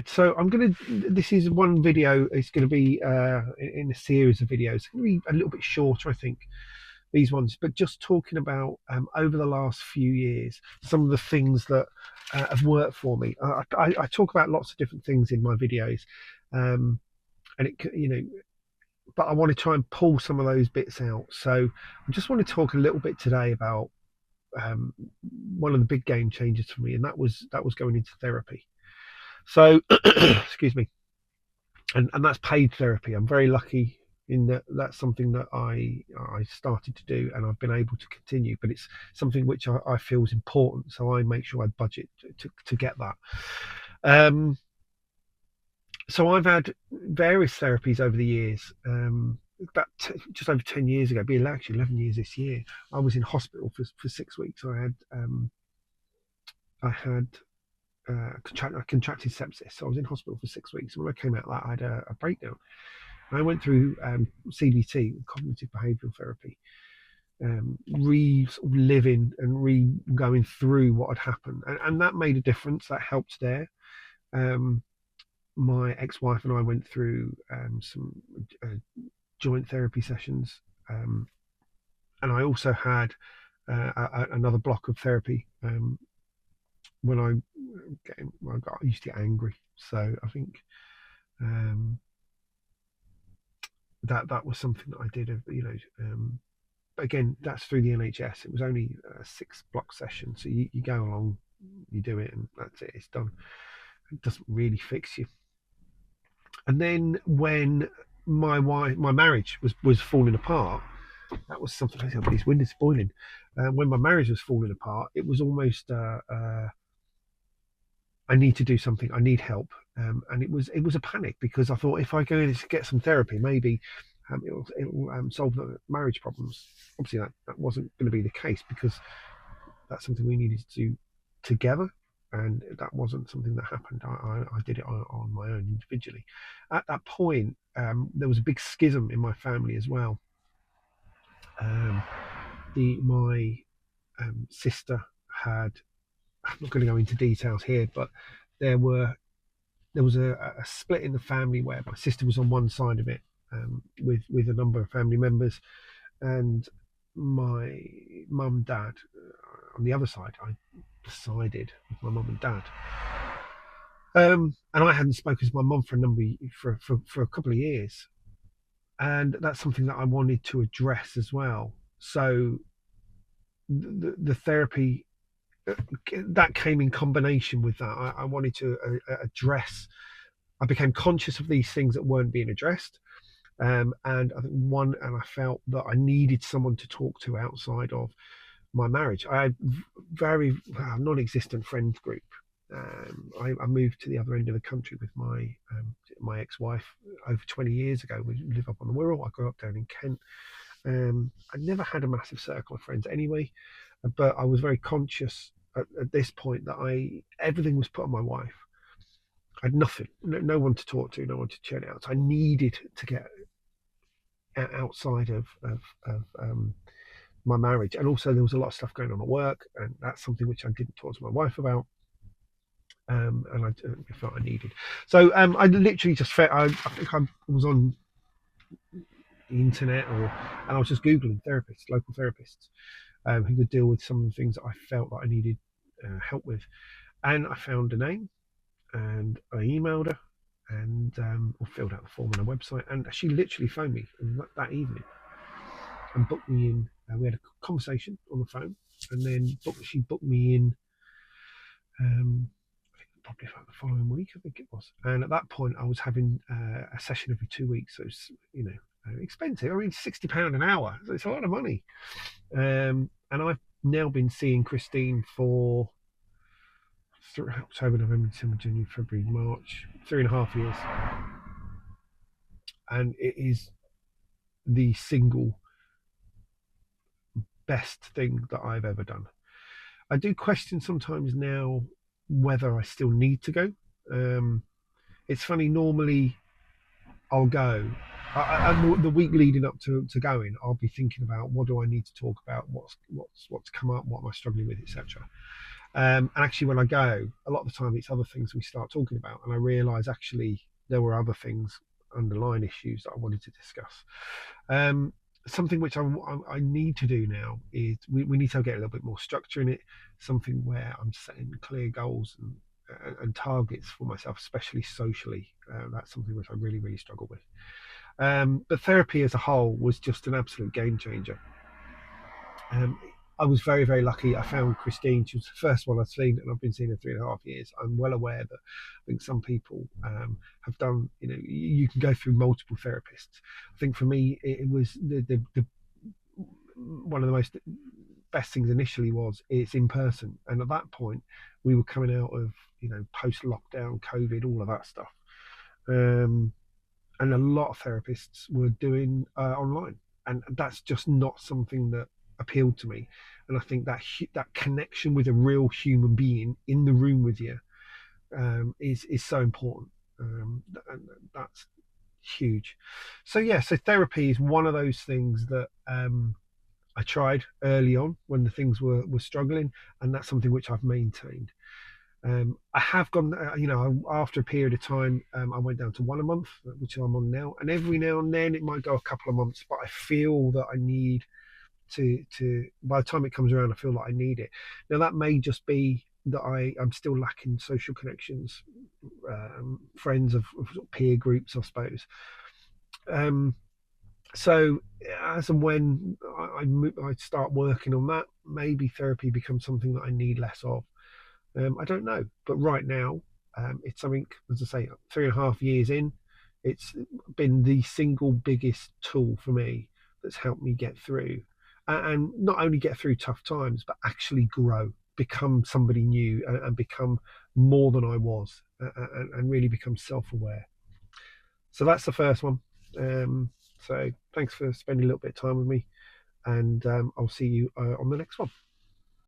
So this is one video. It's gonna be in a series of videos. It's gonna be a little bit shorter, I think, these ones, but just talking about over the last few years, some of the things that have worked for me. I talk about lots of different things in my videos, um, and but I want to try and pull some of those bits out. So I just want to talk a little bit today about um, one of the big game changers for me, and that was going into therapy. So, excuse me, and that's paid therapy. I'm very lucky in that that's something that I started to do and I've been able to continue. But it's something which I feel is important, so I make sure I budget to get that. Um, so I've had various therapies over the years. Just over 10 years ago, be actually 11 years this year, I was in hospital for 6 weeks. I contracted sepsis, so I was in hospital for 6 weeks. And when I came out of that, I had a breakdown. I went through CBT, cognitive behavioural therapy, sort of living and going through what had happened, and that made a difference. That helped there. Um, my ex-wife and I went through some joint therapy sessions, and I also had another block of therapy when I used to get angry. So I think um, that was something that I did. But again, that's through the NHS. It was only a 6 block session, so you go along, you do it, and that's it. It's done. It doesn't really fix you. And then when my marriage was falling apart, that was something. This wind is spoiling. When my marriage was falling apart, it was almost I need to do something. I need help, and it was a panic because I thought if I go in to get some therapy, maybe it'll solve the marriage problems. Obviously, that wasn't going to be the case because that's something we needed to do together, and that wasn't something that happened. I did it on my own individually. At that point, there was a big schism in my family as well. Um, my sister had. I'm not going to go into details here, but there were there was a split in the family where my sister was on one side of it with a number of family members, and my mum and dad on the other side. I decided with my mum and dad, and I hadn't spoken to my mum for a couple of years, and that's something that I wanted to address as well. So the therapy that came in combination with that. I wanted to address. I became conscious of these things that weren't being addressed, and I think I felt that I needed someone to talk to outside of my marriage. I had very non-existent friend group. I moved to the other end of the country with my ex-wife over 20 years ago. We live up on the Wirral. I grew up down in Kent. I never had a massive circle of friends anyway, but I was very conscious at this point that everything was put on my wife. I had nothing, no one to talk to, no one to churn it out. So I needed to get outside of my marriage, and also there was a lot of stuff going on at work, and that's something which I didn't talk to my wife about. And I felt I needed. So I literally just felt I think I was on the internet and I was just googling therapists, local therapists, who could deal with some of the things that I felt that I needed help with. And I found a name and I emailed her and or filled out the form on her website. And she literally phoned me that evening and booked me in. We had a conversation on the phone, and then she booked me in. I think probably like the following week, I think it was. And at that point, I was having a session every 2 weeks. So it's expensive. I mean, £60 an hour. So it's a lot of money. And I've now been seeing Christine for October, November, December, January, February, March, 3.5 years. And it is the single best thing that I've ever done. I do question sometimes now whether I still need to go. It's funny, normally I'll go. The week leading up to going, I'll be thinking about what do I need to talk about, what's come up, what am I struggling with, etc. And actually, when I go, a lot of the time it's other things we start talking about, and I realise actually there were other things, underlying issues that I wanted to discuss. Um, Something which I need to do now is we need to get a little bit more structure in it. Something where I'm setting clear goals and targets for myself, especially socially. That's something which I really, really struggle with. But therapy as a whole was just an absolute game changer. Um, I was very, very lucky. I found Christine. She was the first one I'd seen, and I've been seeing her 3.5 years. I'm well aware that I think some people have done. You can go through multiple therapists. I think for me, it was the one of the most best things initially was it's in person, and at that point, we were coming out of post lockdown, COVID, all of that stuff. Um, and a lot of therapists were doing online, and that's just not something that appealed to me. And I think that connection with a real human being in the room with you is so important, and that's huge. So yeah, so therapy is one of those things that I tried early on when the things were struggling, and that's something which I've maintained. I have gone, after a period of time, I went down to one a month, which I'm on now. And every now and then it might go a couple of months, but I feel that I need by the time it comes around, I feel like I need it. Now, that may just be that I'm still lacking social connections, friends of peer groups, I suppose. Um, so as and when I start working on that, maybe therapy becomes something that I need less of. I don't know, but right now, it's something, as I say, 3.5 years in, it's been the single biggest tool for me that's helped me get through, and not only get through tough times, but actually grow, become somebody new, and become more than I was, and really become self-aware. So that's the first one. So thanks for spending a little bit of time with me, and I'll see you on the next one.